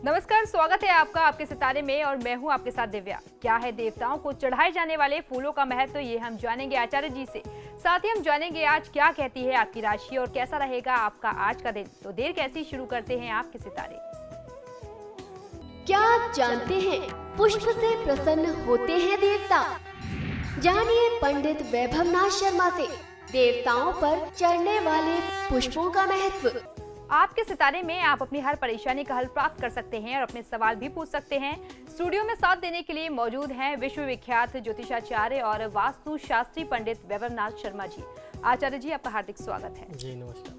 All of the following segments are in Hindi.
नमस्कार, स्वागत है आपका आपके सितारे में और मैं हूं आपके साथ दिव्या। क्या है देवताओं को चढ़ाए जाने वाले फूलों का महत्व, ये हम जानेंगे आचार्य जी से। साथ ही हम जानेंगे आज क्या कहती है आपकी राशि और कैसा रहेगा आपका आज का दिन। तो देर कैसी, शुरू करते हैं आपके सितारे। क्या आप जानते हैं पुष्प से प्रसन्न होते हैं देवता? जानिए पंडित वैभवनाथ शर्मा से देवताओं पर चढ़ने वाले पुष्पों का महत्व। आपके सितारे में आप अपनी हर परेशानी का हल प्राप्त कर सकते हैं और अपने सवाल भी पूछ सकते हैं। स्टूडियो में साथ देने के लिए मौजूद हैं विश्वविख्यात ज्योतिषाचार्य और वास्तु शास्त्री पंडित वैभवनाथ शर्मा जी। आचार्य जी, आपका हार्दिक स्वागत है। जी नमस्कार।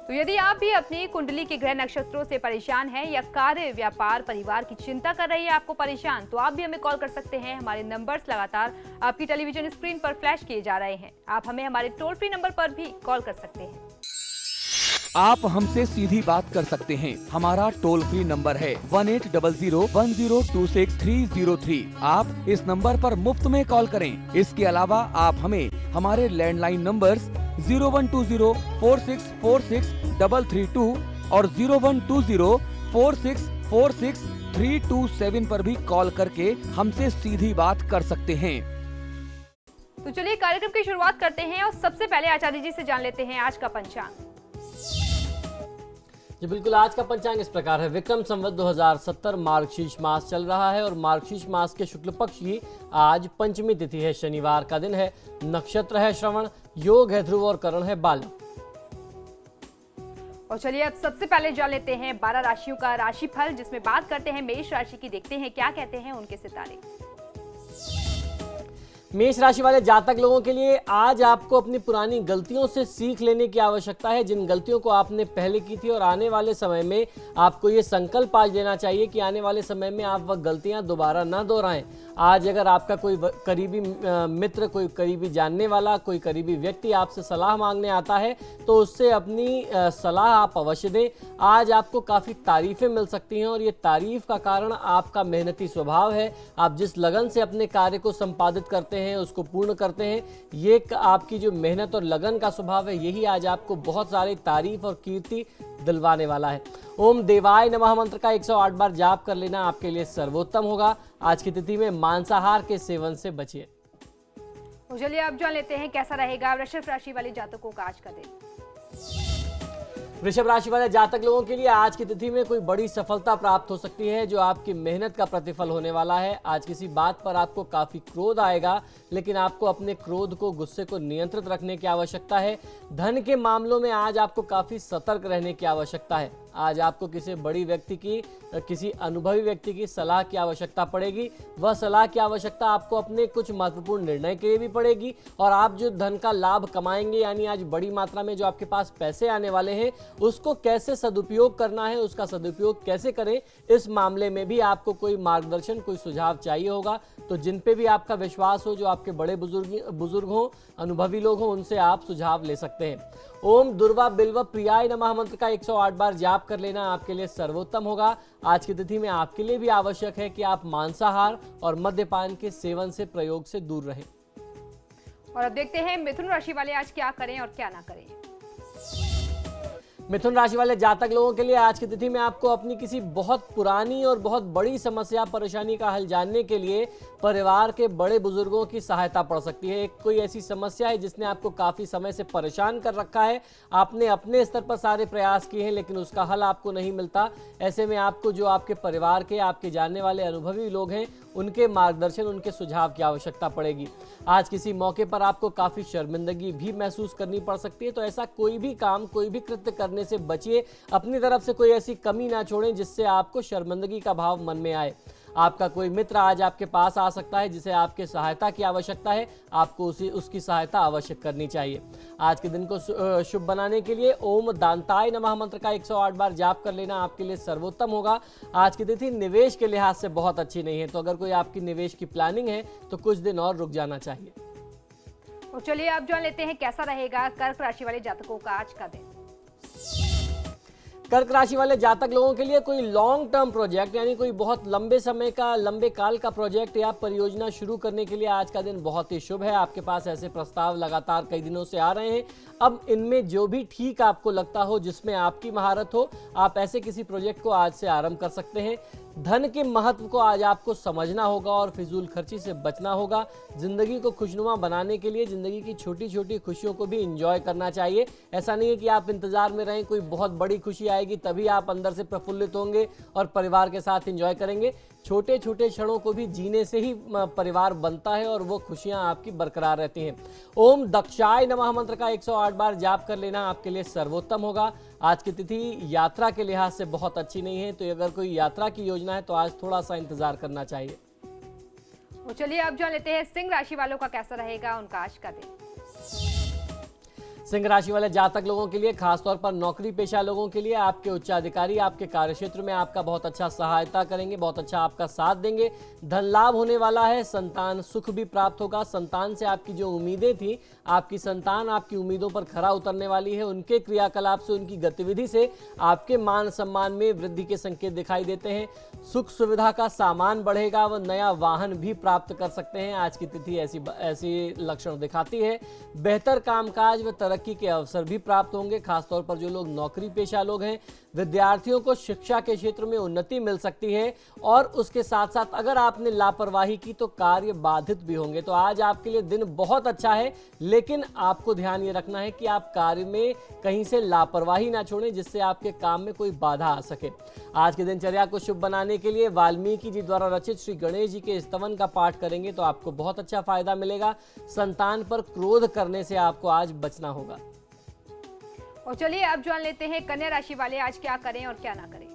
तो यदि आप भी अपनी कुंडली के ग्रह नक्षत्रों से परेशान हैं या कार्य, व्यापार, परिवार की चिंता कर रही है आपको परेशान, तो आप भी हमें कॉल कर सकते हैं। हमारे नंबर्स लगातार आपकी टेलीविजन स्क्रीन पर फ्लैश किए जा रहे हैं। आप हमें हमारे टोल फ्री नंबर पर भी कॉल कर सकते हैं। आप हमसे सीधी बात कर सकते हैं। हमारा टोल फ्री नंबर है 18001026-303। आप इस नंबर पर मुफ्त में कॉल करें। इसके अलावा आप हमें हमारे लैंडलाइन नंबर्स 012046463332 और 012046463327 पर भी कॉल करके हमसे सीधी बात कर सकते हैं। तो चलिए कार्यक्रम की शुरुआत करते हैं और सबसे पहले आचार्य जी से जान लेते हैं आज का पंचांग। जी बिल्कुल, आज का पंचांग इस प्रकार है। विक्रम संवत 2070 मार्गशीर्ष मास चल रहा है और मार्गशीर्ष मास के शुक्ल पक्ष की आज पंचमी तिथि है, शनिवार का दिन है। नक्षत्र है श्रवण, योग है ध्रुव और करण है बालक। और चलिए अब सबसे पहले जान लेते हैं 12 राशियों का राशिफल, जिसमें बात करते हैं मेष राशि की। देखते हैं क्या कहते हैं उनके सितारे। मेष राशि वाले जातक लोगों के लिए आज आपको अपनी पुरानी गलतियों से सीख लेने की आवश्यकता है, जिन गलतियों को आपने पहले की थी। और आने वाले समय में आपको ये संकल्प आज लेना चाहिए कि आने वाले समय में आप वह गलतियां दोबारा ना दोहराएं। आज अगर आपका कोई करीबी मित्र, कोई करीबी जानने वाला, कोई करीबी व्यक्ति आपसे सलाह मांगने आता है तो उससे अपनी सलाह आप अवश्य दें। आज आपको काफ़ी तारीफें मिल सकती हैं और ये तारीफ का कारण आपका मेहनती स्वभाव है। आप जिस लगन से अपने कार्य को संपादित करते हैं, उसको पूर्ण करते हैं, ये आपकी जो मेहनत और लगन का स्वभाव है, यही आज आपको बहुत सारी तारीफ और कीर्ति दिलवाने वाला है। ओम देवाय नमः मंत्र का 108 बार जाप कर लेना आपके लिए सर्वोत्तम होगा। आज की तिथि में मांसाहार के सेवन से बचिए। चलिए अब जान लेते हैं कैसा रहेगा वृषभ राशि वाले जातकों का आज का दिन। वृषभ राशि वाले जातक लोगों के लिए आज की तिथि में कोई बड़ी सफलता प्राप्त हो सकती है, जो आपकी मेहनत का प्रतिफल होने वाला है। आज किसी बात पर आपको काफी क्रोध आएगा, लेकिन आपको अपने क्रोध को, गुस्से को नियंत्रित रखने की आवश्यकता है। धन के मामलों में आज आपको काफी सतर्क रहने की आवश्यकता है। आज आपको किसी बड़ी व्यक्ति की, किसी अनुभवी व्यक्ति की सलाह की आवश्यकता पड़ेगी। वह सलाह की आवश्यकता आपको अपने कुछ महत्वपूर्ण निर्णय के लिए भी पड़ेगी। और आप जो धन का लाभ कमाएंगे, यानी आज बड़ी मात्रा में जो आपके पास पैसे आने वाले हैं, उसको कैसे सदुपयोग करना है, उसका सदुपयोग कैसे करें, इस मामले में भी आपको कोई मार्गदर्शन, कोई सुझाव चाहिए होगा। तो जिन पे भी आपका विश्वास हो, जो आपके बड़े बुजुर्ग हो, अनुभवी लोग हो, उनसे आप सुझाव ले सकते हैं। ओम दुर्वा बिल्व प्रियाय नमः मंत्र का 108 बार जाप कर लेना आपके लिए सर्वोत्तम होगा। आज की तिथि में आपके लिए भी आवश्यक है कि आप मांसाहार और मद्यपान के सेवन से, प्रयोग से दूर रहें। और अब देखते हैं मिथुन राशि वाले आज क्या करें और क्या ना करें। मिथुन राशि वाले जातक लोगों के लिए आज की तिथि में आपको अपनी किसी बहुत पुरानी और बहुत बड़ी समस्या, परेशानी का हल जानने के लिए परिवार के बड़े बुजुर्गों की सहायता पड़ सकती है। कोई ऐसी समस्या है जिसने आपको काफी समय से परेशान कर रखा है। आपने अपने स्तर पर सारे प्रयास किए हैं, लेकिन उसका हल आपको नहीं मिलता। ऐसे में आपको जो आपके परिवार के, आपके जानने वाले अनुभवी लोग हैं, उनके मार्गदर्शन, उनके सुझाव की आवश्यकता पड़ेगी। आज किसी मौके पर आपको काफी शर्मिंदगी भी महसूस करनी पड़ सकती है। तो ऐसा कोई भी काम, कोई भी कृत्य करने से बचिए। अपनी तरफ से कोई ऐसी कमी ना छोड़ें जिससे आपको शर्मिंदगी का भाव मन में आए। आपका कोई मित्र आज आपके पास आ सकता है जिसे आपके सहायता की आवश्यकता है। आपको उसकी सहायता अवश्य करनी चाहिए। आज के दिन को शुभ बनाने के लिए ओम दांताय नमः मंत्र का 108 बार जाप कर लेना आपके लिए सर्वोत्तम होगा। आज की तिथि निवेश के लिहाज से बहुत अच्छी नहीं है, तो अगर कोई आपकी निवेश की प्लानिंग है तो कुछ दिन और रुक जाना चाहिए। और चलिए अब जान लेते हैं कैसा रहेगा कर्क राशि वाले जातकों का आज का दिन। कर्क राशि वाले जातक लोगों के लिए कोई लॉन्ग टर्म प्रोजेक्ट यानी कोई बहुत लंबे समय का, लंबे काल का प्रोजेक्ट या परियोजना शुरू करने के लिए आज का दिन बहुत ही शुभ है। आपके पास ऐसे प्रस्ताव लगातार कई दिनों से आ रहे हैं। अब इनमें जो भी ठीक आपको लगता हो, जिसमें आपकी महारत हो, आप ऐसे किसी प्रोजेक्ट को आज से आरंभ कर सकते हैं। धन के महत्व को आज आपको समझना होगा और फिजूल खर्ची से बचना होगा। जिंदगी को खुशनुमा बनाने के लिए जिंदगी की छोटी छोटी खुशियों को भी एंजॉय करना चाहिए। ऐसा नहीं है कि आप इंतजार में रहें कोई बहुत बड़ी खुशी आएगी तभी आप अंदर से प्रफुल्लित होंगे और परिवार के साथ एंजॉय करेंगे। छोटे छोटे क्षणों को भी जीने से ही परिवार बनता है और वो खुशियां आपकी बरकरार रहती हैं। ओम दक्षाय नमः मंत्र का 108 बार जाप कर लेना आपके लिए सर्वोत्तम होगा। आज की तिथि यात्रा के लिहाज से बहुत अच्छी नहीं है, तो अगर कोई यात्रा की योजना है तो आज थोड़ा सा इंतजार करना चाहिए। तो चलिए अब जान लेते हैं सिंह राशि वालों का कैसा रहेगा उनका आज का दिन। सिंह राशि वाले जातक लोगों के लिए, खासतौर पर नौकरी पेशा लोगों के लिए, आपके उच्चाधिकारी आपके कार्यक्षेत्र में आपका बहुत अच्छा सहायता करेंगे, बहुत अच्छा आपका साथ देंगे। धन लाभ होने वाला है, संतान सुख भी प्राप्त होगा। संतान से आपकी जो उम्मीदें थी, आपकी संतान आपकी उम्मीदों पर खरा उतरने वाली है। उनके क्रियाकलाप से, उनकी गतिविधि से आपके मान सम्मान में वृद्धि के संकेत दिखाई देते हैं। सुख सुविधा का सामान बढ़ेगा, वह नया वाहन भी प्राप्त कर सकते हैं। आज की तिथि ऐसी लक्षण दिखाती है। बेहतर कामकाज व तरक्की के अवसर भी प्राप्त होंगे। खासतौर पर जो लोग नौकरी पेशा लोग हैं, विद्यार्थियों को शिक्षा के क्षेत्र में उन्नति मिल सकती है। और उसके साथ साथ अगर आपने लापरवाही की तो कार्य बाधित भी होंगे। तो आज आपके लिए दिन बहुत अच्छा है, लेकिन आपको ध्यान ये रखना है कि आप कार्य में कहीं से लापरवाही ना छोड़ें जिससे आपके काम में कोई बाधा आ सके। आज के दिनचर्या को शुभ बनाने के लिए वाल्मीकि जी द्वारा रचित श्री गणेश जी के स्तवन का पाठ करेंगे तो आपको बहुत अच्छा फायदा मिलेगा। संतान पर क्रोध करने से आपको आज बचना होगा। और चलिए अब जान लेते हैं कन्या राशि वाले आज क्या करें और क्या ना करें।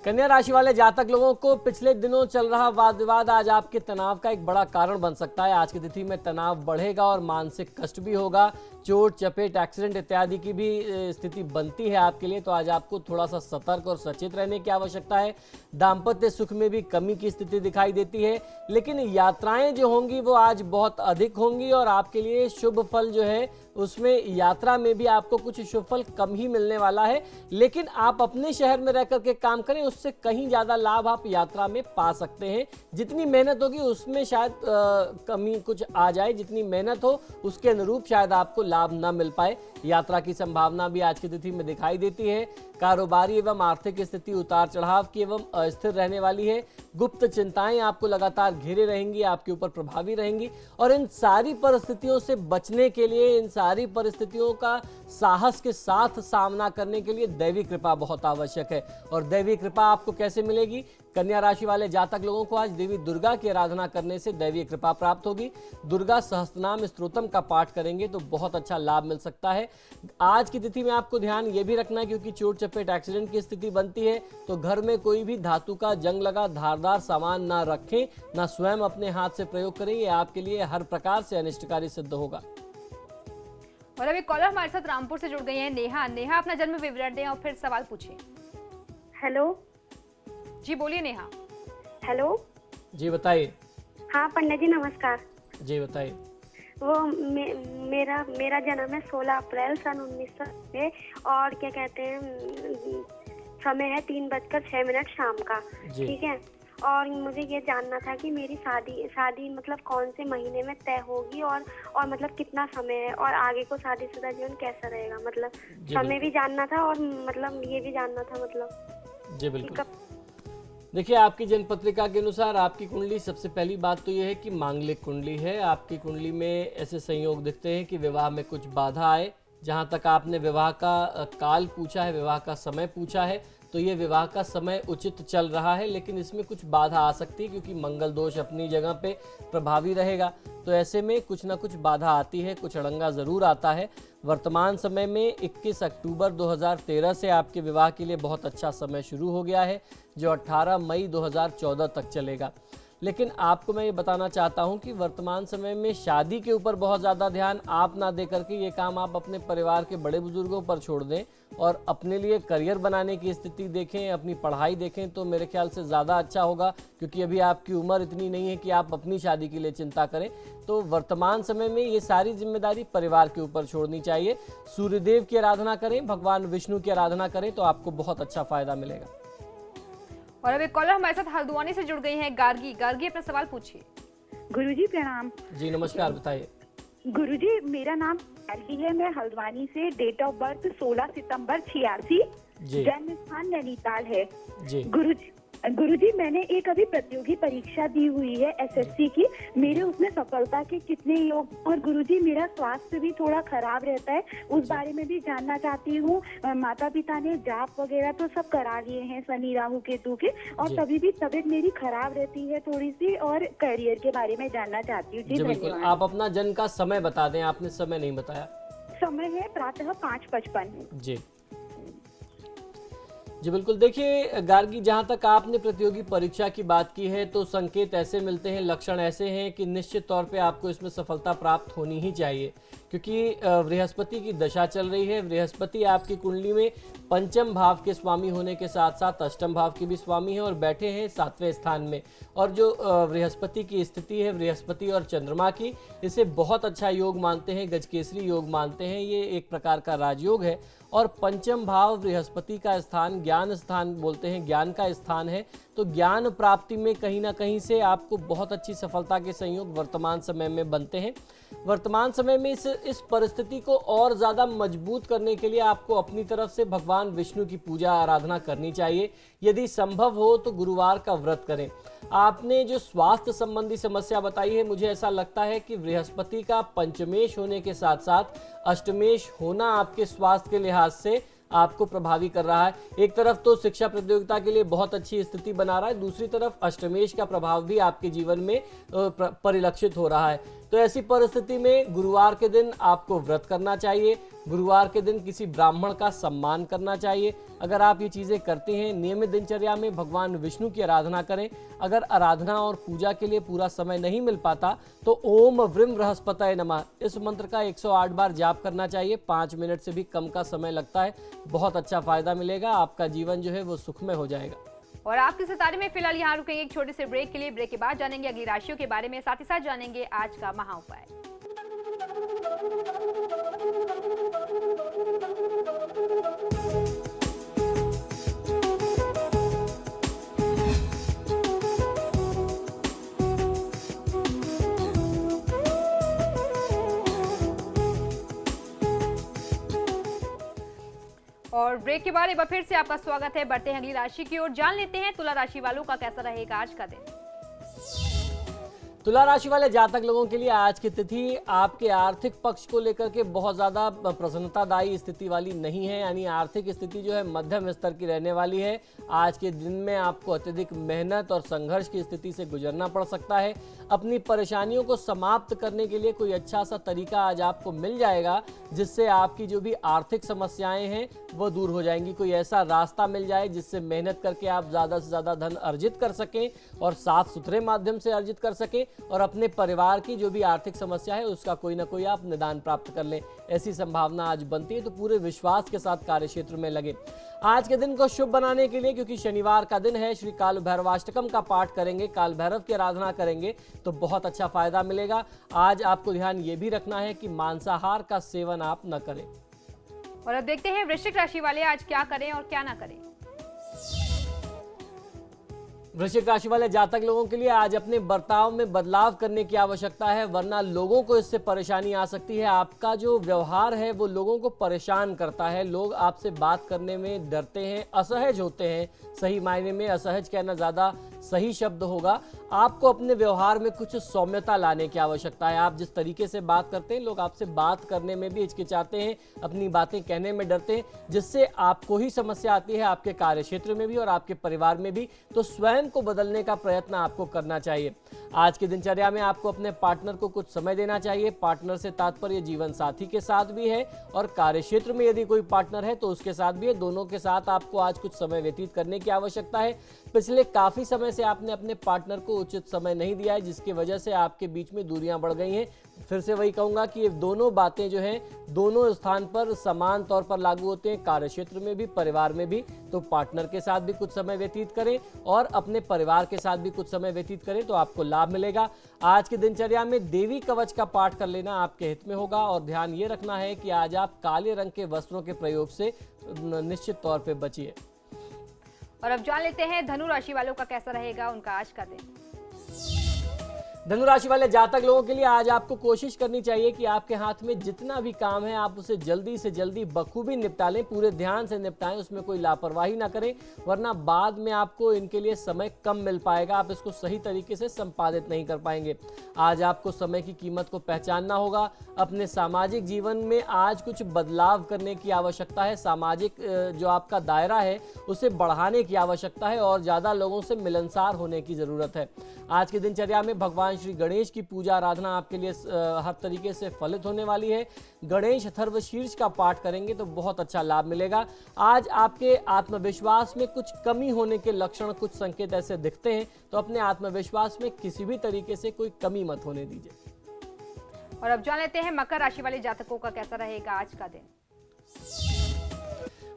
कन्या राशि वाले जातक लोगों को पिछले दिनों चल रहा वाद विवाद आज आपके तनाव का एक बड़ा कारण बन सकता है। आज की तिथि में तनाव बढ़ेगा और मानसिक कष्ट भी होगा। चोट चपेट एक्सीडेंट इत्यादि की भी स्थिति बनती है आपके लिए, तो आज आपको थोड़ा सा सतर्क और सचेत रहने की आवश्यकता है। दाम्पत्य सुख में भी कमी की स्थिति दिखाई देती है, लेकिन यात्राएं जो होंगी वो आज बहुत अधिक होंगी और आपके लिए शुभ फल जो है उसमें यात्रा में भी आपको कुछ शुभ फल कम ही मिलने वाला है। लेकिन आप अपने शहर में रह करके काम करें, उससे कहीं ज्यादा लाभ आप यात्रा में पा सकते हैं। जितनी मेहनत होगी उसमें शायद कमी कुछ आ जाए, जितनी मेहनत हो उसके अनुरूप शायद आपको लाभ न मिल पाए। यात्रा की संभावना भी आज की तिथि में दिखाई देती है। कारोबारी एवं आर्थिक स्थिति उतार चढ़ाव की एवं अस्थिर रहने वाली है। गुप्त चिंताएं आपको लगातार घेरे रहेंगी, आपके ऊपर प्रभावी रहेंगी और इन सारी परिस्थितियों से बचने के लिए, इन सारी परिस्थितियों का साहस के साथ सामना करने के लिए दैवी कृपा बहुत आवश्यक है। और दैवी कृपा आपको कैसे मिलेगी? कन्या राशि वाले जातक लोगों को आज देवी दुर्गा की आराधना करने से दैवी कृपा प्राप्त होगी। दुर्गा सहस्त्रनाम स्तोत्रम का पाठ करेंगे तो बहुत अच्छा लाभ मिल सकता है। आज की तिथि में आपको ध्यान ये भी रखना है, क्योंकि चोट चपेट एक्सीडेंट की स्थिति बनती है, तो घर में कोई भी धातु का जंग लगा धारदार सामान ना रखें, ना स्वयं अपने हाथ से प्रयोग करें। ये आपके लिए हर प्रकार से अनिष्टकारी सिद्ध होगा। और अभी कॉलर हमारे साथ रामपुर से जुड़ गई हैं नेहा। नेहा, अपना जन्म विवरण दें और फिर सवाल पूछें। हेलो जी बोलिए नेहा। हेलो जी बताइए। हाँ पंडित जी नमस्कार। जी बताइए। वो मेरा जन्म है 16 अप्रैल सन 1990 और क्या कहते हैं समय है 3:06 शाम का। ठीक है, और मुझे ये जानना था कि मेरी शादी मतलब कौन से महीने में तय होगी और मतलब कितना समय है और आगे को शादीशुदा जीवन कैसा रहेगा, मतलब समय भी जानना था और मतलब ये भी जानना था मतलब। जी बिल्कुल। देखिए, आपकी जन्म पत्रिका के अनुसार आपकी कुंडली, सबसे पहली बात तो यह है कि मांगलिक कुंडली है। आपकी कुंडली में ऐसे संयोग दिखते हैं कि विवाह में कुछ बाधा आए। जहां तक आपने विवाह का काल पूछा है, विवाह का समय पूछा है, तो ये विवाह का समय उचित चल रहा है, लेकिन इसमें कुछ बाधा आ सकती है क्योंकि मंगल दोष अपनी जगह पे प्रभावी रहेगा। तो ऐसे में कुछ ना कुछ बाधा आती है, कुछ अड़ंगा ज़रूर आता है। वर्तमान समय में 21 अक्टूबर 2013 से आपके विवाह के लिए बहुत अच्छा समय शुरू हो गया है, जो 18 मई 2014 तक चलेगा। लेकिन आपको मैं ये बताना चाहता हूँ कि वर्तमान समय में शादी के ऊपर बहुत ज़्यादा ध्यान आप ना दे करके ये काम आप अपने परिवार के बड़े बुजुर्गों पर छोड़ दें और अपने लिए करियर बनाने की स्थिति देखें, अपनी पढ़ाई देखें, तो मेरे ख्याल से ज़्यादा अच्छा होगा, क्योंकि अभी आपकी उम्र इतनी नहीं है कि आप अपनी शादी के लिए चिंता करें। तो वर्तमान समय में ये सारी जिम्मेदारी परिवार के ऊपर छोड़नी चाहिए। सूर्यदेव की आराधना करें, भगवान विष्णु की आराधना करें, तो आपको बहुत अच्छा फायदा मिलेगा। और अब एक कॉलर हमारे साथ हल्द्वानी से जुड़ गई हैं, गार्गी। गार्गी, अपना सवाल पूछिए। गुरुजी प्रणाम। जी नमस्कार, बताइए। गुरुजी, मेरा नाम गार्गी है, मैं हल्द्वानी से। डेट ऑफ बर्थ 16 सितंबर 86, जन्म स्थान नैनीताल है। जी गुरुजी, मैंने एक अभी प्रतियोगी परीक्षा दी हुई है एसएससी की, मेरे उसमें सफलता के कितने योग, और गुरुजी मेरा स्वास्थ्य भी थोड़ा खराब रहता है, उस बारे में भी जानना चाहती हूँ। माता पिता ने जाप वगैरह तो सब करा लिए हैं शनि राहु केतु के, और तभी भी तबीयत मेरी खराब रहती है थोड़ी सी, और करियर के बारे में जानना चाहती हूँ। जी बिल्कुल, आप अपना जन्म का समय बता दें, आपने समय नहीं बताया। समय है प्रातः 5:55। जी बिल्कुल, देखिए गार्गी, जहाँ तक आपने प्रतियोगी परीक्षा की बात की है तो संकेत ऐसे मिलते हैं, लक्षण ऐसे हैं कि निश्चित तौर पे आपको इसमें सफलता प्राप्त होनी ही चाहिए, क्योंकि बृहस्पति की दशा चल रही है। बृहस्पति आपकी कुंडली में पंचम भाव के स्वामी होने के साथ साथ अष्टम भाव के भी स्वामी हैं और बैठे हैं 7वें स्थान में। और जो बृहस्पति की स्थिति है, बृहस्पति और चंद्रमा की, इसे बहुत अच्छा योग मानते हैं, गजकेसरी योग मानते हैं। ये एक प्रकार का राजयोग है। और पंचम भाव बृहस्पति का स्थान ज्ञान स्थान बोलते हैं, ज्ञान का स्थान है। तो ज्ञान प्राप्ति में कहीं ना कहीं से आपको बहुत अच्छी सफलता के संयोग वर्तमान समय में बनते हैं। वर्तमान समय में इस परिस्थिति को और ज़्यादा मजबूत करने के लिए आपको अपनी तरफ से भगवान विष्णु की पूजा आराधना करनी चाहिए। यदि संभव हो तो गुरुवार का व्रत करें। आपने जो स्वास्थ्य संबंधी समस्या बताई है, मुझे ऐसा लगता है कि बृहस्पति का पंचमेश होने के साथ साथ अष्टमेश होना आपके स्वास्थ्य के लिहाज से आपको प्रभावी कर रहा है। एक तरफ तो शिक्षा प्रतियोगिता के लिए बहुत अच्छी स्थिति बना रहा है, दूसरी तरफ अष्टमेश का प्रभाव भी आपके जीवन में परिलक्षित हो रहा है। तो ऐसी परिस्थिति में गुरुवार के दिन आपको व्रत करना चाहिए, गुरुवार के दिन किसी ब्राह्मण का सम्मान करना चाहिए। अगर आप ये चीज़ें करते हैं, नियमित दिनचर्या में भगवान विष्णु की आराधना करें। अगर आराधना और पूजा के लिए पूरा समय नहीं मिल पाता तो ओम व्रीम बृहस्पतये नमः इस मंत्र का 108 बार जाप करना चाहिए। 5 मिनट से भी कम का समय लगता है, बहुत अच्छा फायदा मिलेगा, आपका जीवन जो है वो सुखमय हो जाएगा। और आपके सितारे में फिलहाल यहाँ रुकेंगे एक छोटे से ब्रेक के लिए। ब्रेक के बाद जानेंगे अगली राशियों के बारे में, साथ ही साथ जानेंगे आज का महा उपाय। और ब्रेक के बाद एक बार फिर से आपका स्वागत है। बढ़ते हैं अगली राशि की ओर, जान लेते हैं तुला राशि वालों का कैसा रहेगा आज का दिन। तुला राशि वाले जातक लोगों के लिए आज की तिथि आपके आर्थिक पक्ष को लेकर के बहुत ज़्यादा प्रसन्नतादायी स्थिति वाली नहीं है, यानी आर्थिक स्थिति जो है मध्यम स्तर की रहने वाली है। आज के दिन में आपको अत्यधिक मेहनत और संघर्ष की स्थिति से गुजरना पड़ सकता है। अपनी परेशानियों को समाप्त करने के लिए कोई अच्छा सा तरीका आज आपको मिल जाएगा, जिससे आपकी जो भी आर्थिक समस्याएं हैं वो दूर हो जाएंगी। कोई ऐसा रास्ता मिल जाए जिससे मेहनत करके आप ज़्यादा से ज़्यादा धन अर्जित कर सकें और साफ सुथरे माध्यम से अर्जित कर सकें, और अपने परिवार की जो भी आर्थिक समस्या है उसका कोई ना कोई आप निदान प्राप्त कर लें। ऐसी संभावना आज बनती है, तो पूरे विश्वास के साथ कार्य क्षेत्र में लगे। आज के दिन को शुभ बनाने के लिए, क्योंकि शनिवार का दिन है, श्री काल भैरवाष्टकम का पाठ करेंगे, काल भैरव की आराधना करेंगे तो बहुत अच्छा फायदा मिलेगा। आज आपको ध्यान ये भी रखना है कि मांसाहार का सेवन आप न करें। और अब देखते हैं वृश्चिक राशि वाले आज क्या करें और क्या ना करें। वृश्चिक राशि वाले जातक लोगों के लिए आज अपने बर्ताव में बदलाव करने की आवश्यकता है, वरना लोगों को इससे परेशानी आ सकती है। आपका जो व्यवहार है वो लोगों को परेशान करता है, लोग आपसे बात करने में डरते हैं, असहज होते हैं। सही मायने में असहज कहना ज़्यादा सही शब्द होगा। आपको अपने व्यवहार में कुछ सौम्यता लाने की आवश्यकता है। आप जिस तरीके से बात करते हैं, लोग आपसे बात करने में भी हिचकिचाते हैं, अपनी बातें कहने में डरते हैं, जिससे आपको ही समस्या आती है, आपके कार्य क्षेत्र में भी और आपके परिवार में भी। तो स्वयं को बदलने का प्रयत्न आपको करना चाहिए। आज की दिनचर्या में आपको अपने पार्टनर को कुछ समय देना चाहिए। पार्टनर से तात्पर्य जीवन साथी के साथ भी है और कार्य क्षेत्र में यदि कोई पार्टनर है तो उसके साथ भी है। दोनों के साथ आपको आज कुछ समय व्यतीत करने की आवश्यकता है। पिछले काफी समय से आपने अपने पार्टनर को उचित समय नहीं दिया है, जिसकी वजह से आपके बीच में दूरियां बढ़ गई हैं। फिर से वही कहूंगा कि ये दोनों बातें जो हैं दोनों स्थान पर समान तौर पर लागू होते हैं, कार्य क्षेत्र में भी, परिवार में भी। तो पार्टनर के साथ भी कुछ समय व्यतीत करें और अपने परिवार के साथ भी कुछ समय व्यतीत करें तो आपको लाभ मिलेगा। आज की दिनचर्या में देवी कवच का पाठ कर लेना आपके हित में होगा और ध्यान ये रखना है कि आज आप काले रंग के वस्त्रों के प्रयोग से निश्चित तौर पर बचिए। और अब जान लेते हैं धनु राशि वालों का कैसा रहेगा उनका आज का दिन। धनु राशि वाले जातक लोगों के लिए आज आपको कोशिश करनी चाहिए कि आपके हाथ में जितना भी काम है आप उसे जल्दी से जल्दी बखूबी निपटा लें, पूरे ध्यान से निपटाएं, उसमें कोई लापरवाही ना करें, वरना बाद में आपको इनके लिए समय कम मिल पाएगा, आप इसको सही तरीके से संपादित नहीं कर पाएंगे। आज आपको समय की कीमत को पहचानना होगा। अपने सामाजिक जीवन में आज कुछ बदलाव करने की आवश्यकता है। सामाजिक जो आपका दायरा है उसे बढ़ाने की आवश्यकता है और ज्यादा लोगों से मिलनसार होने की जरूरत है। आज की दिनचर्या में भगवान श्री गणेश की पूजा आराधना आपके लिए हर तरीके से फलित होने वाली है। गणेश अथर्वशीर्ष का पाठ करेंगे तो बहुत अच्छा लाभ मिलेगा। आज आपके आत्मविश्वास में कुछ कमी होने के लक्षण, कुछ संकेत ऐसे दिखते हैं, तो अपने आत्मविश्वास में किसी भी तरीके से कोई कमी मत होने दीजिए। और अब जान लेते हैं मकर राशि वाले जातकों का कैसा रहेगा आज का दिन।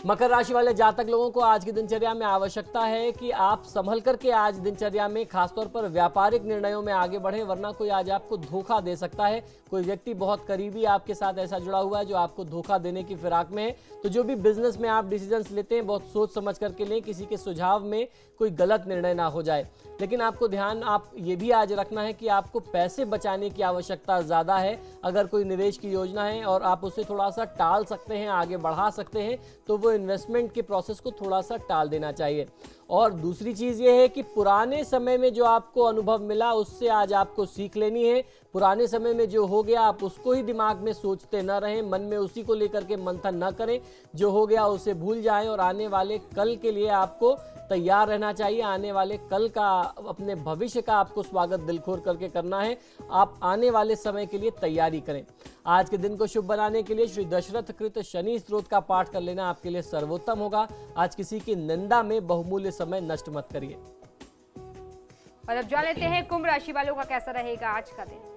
मकर राशि वाले जातक लोगों को आज की दिनचर्या में आवश्यकता है कि आप संभल करके आज दिनचर्या में खासतौर पर व्यापारिक निर्णयों में आगे बढ़े, वरना कोई आज आपको धोखा दे सकता है। कोई व्यक्ति बहुत करीबी आपके साथ ऐसा जुड़ा हुआ है जो आपको धोखा देने की फिराक में है। तो जो भी बिजनेस में आप डिसीजंस लेते हैं बहुत सोच समझ करके लें, किसी के सुझाव में कोई गलत निर्णय ना हो जाए। लेकिन आपको ध्यान आप ये भी आज रखना है कि आपको पैसे बचाने की आवश्यकता ज़्यादा है। अगर कोई निवेश की योजना है और आप उसे थोड़ा सा टाल सकते हैं, आगे बढ़ा सकते हैं, तो वो इन्वेस्टमेंट के प्रोसेस को थोड़ा सा टाल देना चाहिए। और दूसरी चीज़ ये है कि पुराने समय में जो आपको अनुभव मिला उससे आज आपको सीख लेनी है। पुराने समय में जो हो गया आप उसको ही दिमाग में सोचते न रहें, मन में उसी को लेकर के मंथन न करें। जो हो गया उसे भूल जाएं और आने वाले कल के लिए आपको तैयार रहना चाहिए। आने वाले कल का, अपने भविष्य का आपको स्वागत दिल खोल करके करना है। आप आने वाले समय के लिए तैयारी करें। आज के दिन को शुभ बनाने के लिए श्री दशरथ कृत शनि स्तोत्र का पाठ कर लेना आपके लिए सर्वोत्तम होगा। आज किसी की निंदा में बहुमूल्य समय नष्ट मत करिए। और अब जान लेते हैं कुंभ राशि वालों का कैसा रहेगा आज का दिन।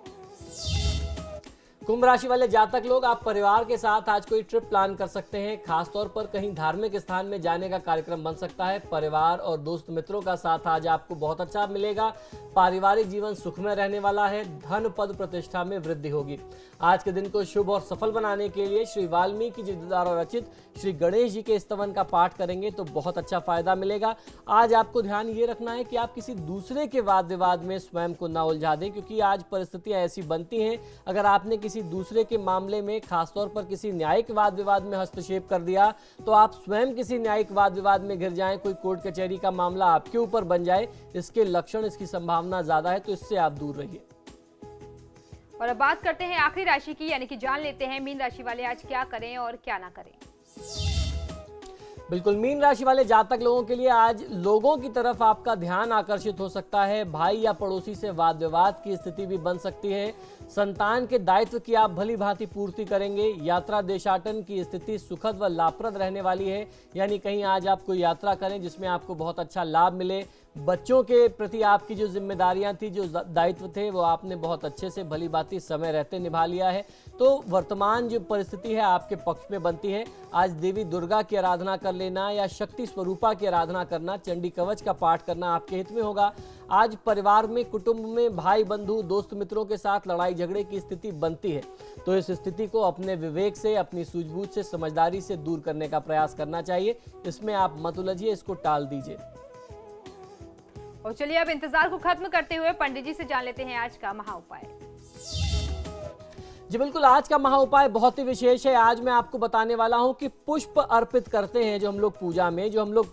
कुंभ राशि वाले जातक लोग, आप परिवार के साथ आज कोई ट्रिप प्लान कर सकते हैं। खासतौर पर कहीं धार्मिक स्थान में जाने का कार्यक्रम बन सकता है। परिवार और दोस्त मित्रों का साथ आज आपको बहुत अच्छा मिलेगा। पारिवारिक जीवन सुखमय रहने वाला है। धन पद प्रतिष्ठा में वृद्धि होगी। आज के दिन को शुभ और सफल बनाने के लिए श्री वाल्मीकि जी द्वारा रचित श्री गणेश जी के स्तवन का पाठ करेंगे तो बहुत अच्छा फायदा मिलेगा। आज आपको ध्यान ये रखना है कि आप किसी दूसरे के वाद विवाद में स्वयं को ना उलझा दें, क्योंकि आज परिस्थितियां ऐसी बनती हैं, अगर आपने किसी दूसरे के मामले में खासतौर पर किसी न्यायिक वाद विवाद में हस्तक्षेप कर दिया तो आप स्वयं किसी न्यायिक वाद विवाद में घिर जाएं, कोई कोर्ट कचहरी का मामला आपके ऊपर बन जाए। इसके लक्षण, इसकी संभावना ज्यादा है, तो इससे आप दूर रहिए। और अब बात करते हैं आखिरी राशि की, यानी कि जान लेते हैं मीन राशि वाले आज क्या करें और क्या ना करें। बिल्कुल, मीन राशि वाले जातक लोगों के लिए आज लोगों की तरफ आपका ध्यान आकर्षित हो सकता है। भाई या पड़ोसी से वाद विवाद की स्थिति भी बन सकती है। संतान के दायित्व की आप भली भांति पूर्ति करेंगे। यात्रा देशाटन की स्थिति सुखद व लाभप्रद रहने वाली है, यानी कहीं आज आप कोई यात्रा करें जिसमें आपको बहुत अच्छा लाभ मिले। बच्चों के प्रति आपकी जो जिम्मेदारियां थी, जो दायित्व थे, वो आपने बहुत अच्छे से भली भांति समय रहते निभा लिया है। तो वर्तमान जो परिस्थिति है आपके पक्ष में बनती है। आज देवी दुर्गा की आराधना कर लेना या शक्ति स्वरूपा की आराधना करना, चंडी कवच का पाठ करना आपके हित में होगा। आज परिवार में, कुटुंब में भाई बंधु दोस्त मित्रों के साथ लड़ाई झगड़े की स्थिति बनती है, तो इस स्थिति को अपने विवेक से, अपनी सूझबूझ से, समझदारी से दूर करने का प्रयास करना चाहिए। इसमें आप मत उलझिए, इसको टाल दीजिए। और चलिए अब इंतजार को खत्म करते हुए पंडित जी से जान लेते हैं आज का महा उपाय। जी बिल्कुल, आज का महा उपाय बहुत ही विशेष है। आज मैं आपको बताने वाला हूं कि पुष्प अर्पित करते हैं जो हम लोग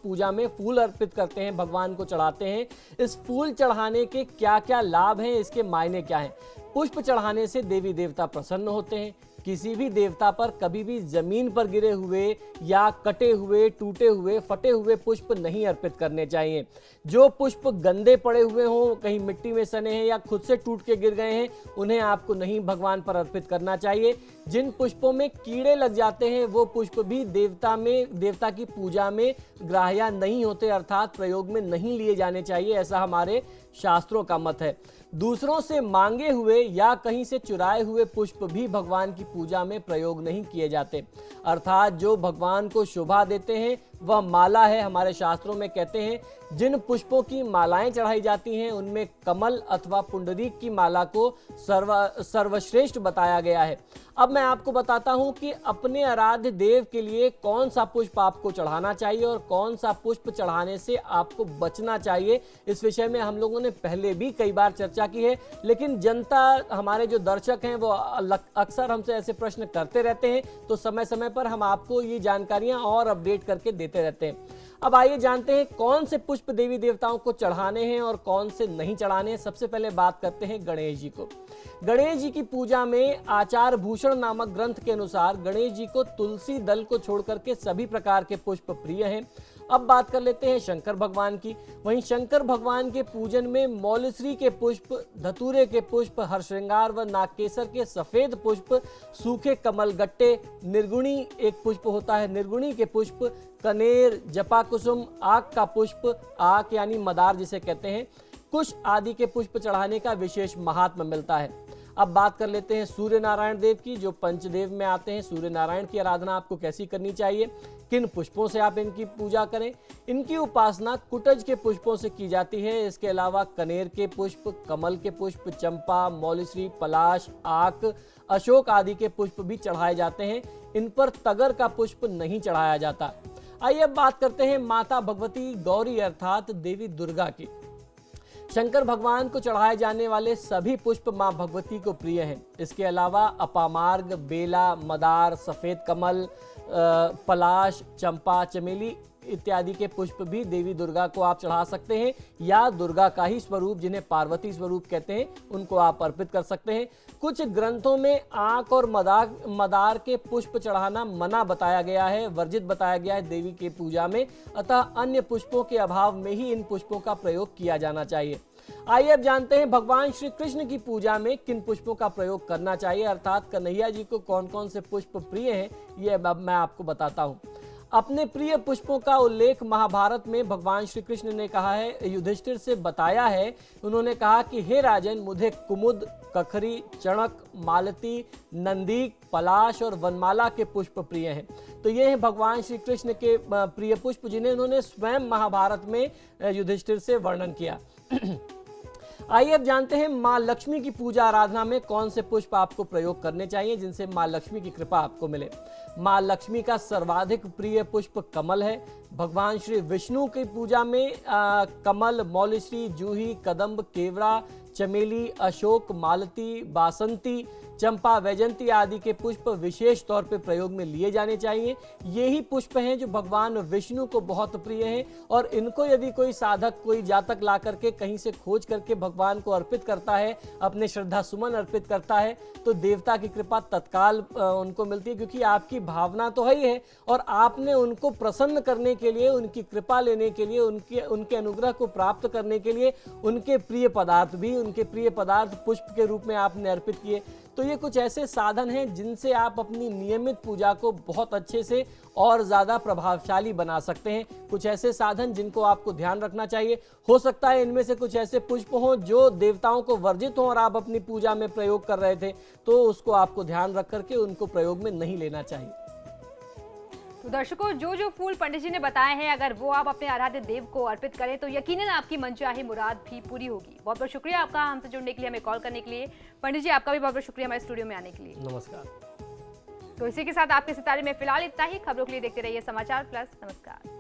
पूजा में फूल अर्पित करते हैं, भगवान को चढ़ाते हैं। इस फूल चढ़ाने के क्या क्या लाभ हैं, इसके मायने क्या हैं। पुष्प चढ़ाने से देवी देवता प्रसन्न होते हैं। किसी भी देवता पर कभी भी जमीन पर गिरे हुए या कटे हुए, टूटे हुए, फटे हुए पुष्प नहीं अर्पित करने चाहिए। जो पुष्प गंदे पड़े हुए हों, कहीं मिट्टी में सने हैं या खुद से टूट के गिर गए हैं, उन्हें आपको नहीं भगवान पर अर्पित करना चाहिए। जिन पुष्पों में कीड़े लग जाते हैं वो पुष्प भी देवता की पूजा में ग्राह्य नहीं होते, अर्थात प्रयोग में नहीं लिए जाने चाहिए, ऐसा हमारे शास्त्रों का मत है। दूसरों से मांगे हुए या कहीं से चुराए हुए पुष्प भी भगवान की पूजा में प्रयोग नहीं किए जाते, अर्थात जो भगवान को शोभा देते हैं वह माला है। हमारे शास्त्रों में कहते हैं जिन पुष्पों की मालाएं चढ़ाई जाती हैं उनमें कमल अथवा पुंडरीक की माला को सर्वश्रेष्ठ बताया गया है। अब मैं आपको बताता हूं कि अपने आराध्य देव के लिए कौन सा पुष्प आपको चढ़ाना चाहिए और कौन सा पुष्प चढ़ाने से आपको बचना चाहिए। इस विषय में हम लोगों ने पहले भी कई बार चर्चा की है, लेकिन जनता, हमारे जो दर्शक हैं वो अक्सर हमसे ऐसे प्रश्न करते रहते हैं, तो समय समय पर हम आपको ये जानकारियां और अपडेट करके देते रहते हैं। अब आइए जानते हैं कौन से पुष्प देवी देवताओं को चढ़ाने हैं और कौन से नहीं चढ़ाने हैं। सबसे पहले बात करते हैं गणेश जी को। गणेश जी की पूजा में आचार भूषण नामक ग्रंथ के अनुसार गणेश जी को तुलसी दल को छोड़कर के सभी प्रकार के पुष्प प्रिय हैं। अब बात कर लेते हैं शंकर भगवान की। वहीं शंकर भगवान के पूजन में मौलश्री के पुष्प, धतूरे के पुष्प, हरश्रृंगार व नागकेसर के सफेद पुष्प, सूखे कमल गट्टे, निर्गुणी एक पुष्प होता है, निर्गुणी के पुष्प, कनेर, जपा कुसुम, आक का पुष्प, आक यानी मदार जिसे कहते हैं, कुश आदि के पुष्प चढ़ाने का विशेष महात्म्य मिलता है। अब बात कर लेते हैं सूर्य नारायण देव की, जो पंचदेव में आते हैं। सूर्य नारायण की आराधना आपको कैसी करनी चाहिए, किन पुष्पों से आप इनकी पूजा करें। इनकी उपासना कुटज के पुष्पों से की जाती है। इसके अलावा कनेर के पुष्प, कमल के पुष्प, चंपा, मौलश्री, पलाश, आक, अशोक आदि के पुष्प भी चढ़ाए जाते हैं। इन पर तगर का पुष्प नहीं चढ़ाया जाता। आइए अब बात करते हैं माता भगवती गौरी अर्थात देवी दुर्गा की। शंकर भगवान को चढ़ाए जाने वाले सभी पुष्प मां भगवती को प्रिय हैं। इसके अलावा अपामार्ग, बेला, मदार, सफेद कमल, पलाश, चंपा, चमेली इत्यादि के पुष्प भी देवी दुर्गा को आप चढ़ा सकते हैं, या दुर्गा का ही स्वरूप जिन्हें पार्वती स्वरूप कहते हैं उनको आप अर्पित कर सकते हैं। कुछ ग्रंथों में आंख और मदार के पुष्प चढ़ाना मना बताया गया है, वर्जित बताया गया है देवी की पूजा में, अतः अन्य पुष्पों के अभाव में ही इन पुष्पों का प्रयोग किया जाना चाहिए। आइए अब जानते हैं भगवान श्री कृष्ण की पूजा में किन पुष्पों का प्रयोग करना चाहिए, अर्थात कन्हैया जी को कौन कौन से पुष्प प्रिय हैं, ये अब मैं आपको बताता हूँ। अपने प्रिय पुष्पों का उल्लेख महाभारत में भगवान श्री कृष्ण ने कहा है, युधिष्ठिर से बताया है। उन्होंने कहा कि हे राजन, मुझे कुमुद, कखरी, चणक, मालती, नंदीक, पलाश और वनमाला के पुष्प प्रिय हैं। तो ये हैं भगवान श्री कृष्ण के प्रिय पुष्प जिन्हें उन्होंने स्वयं महाभारत में युधिष्ठिर से वर्णन किया। आइए अब जानते हैं माँ लक्ष्मी की पूजा आराधना में कौन से पुष्प आपको प्रयोग करने चाहिए जिनसे माँ लक्ष्मी की कृपा आपको मिले। माँ लक्ष्मी का सर्वाधिक प्रिय पुष्प कमल है। भगवान श्री विष्णु की पूजा में कमल, मौलश्री, जूही, कदम्ब, केवड़ा, चमेली, अशोक, मालती, बासंती, चंपा, वैजंती आदि के पुष्प विशेष तौर पे प्रयोग में लिए जाने चाहिए। यही पुष्प हैं जो भगवान विष्णु को बहुत प्रिय हैं, और इनको यदि कोई साधक, कोई जातक ला करके कहीं से खोज करके भगवान को अर्पित करता है, अपने श्रद्धा सुमन अर्पित करता है, तो देवता की कृपा तत्काल उनको मिलती है, क्योंकि आपकी भावना तो है ही है और आपने उनको प्रसन्न करने के लिए, उनकी कृपा लेने के लिए, उनके अनुग्रह को प्राप्त करने के लिए उनके प्रिय पदार्थ पुष्प के रूप में आपने अर्पित किए। तो ये कुछ ऐसे साधन हैं जिनसे आप अपनी नियमित पूजा को बहुत अच्छे से और ज़्यादा प्रभावशाली बना सकते हैं। कुछ ऐसे साधन जिनको आपको ध्यान रखना चाहिए। हो सकता है इनमें से कुछ ऐसे पुष्प हों जो देवताओं को वर्जित हों और आप अपनी पूजा में प्रयोग कर रहे थे, तो उसको आपको ध्यान रख करके उनको प्रयोग में नहीं लेना चाहिए। तो दर्शकों, जो जो फूल पंडित जी ने बताए हैं, अगर वो आप अपने आराध्य देव को अर्पित करें तो यकीनन आपकी मनचाही मुराद भी पूरी होगी। बहुत बहुत शुक्रिया आपका हमसे जुड़ने के लिए, हमें कॉल करने के लिए। पंडित जी, आपका भी बहुत बहुत शुक्रिया हमारे स्टूडियो में आने के लिए। नमस्कार। तो इसी के साथ आपके सितारे में फिलहाल इतना ही। खबरों के लिए देखते रहिए समाचार प्लस। नमस्कार।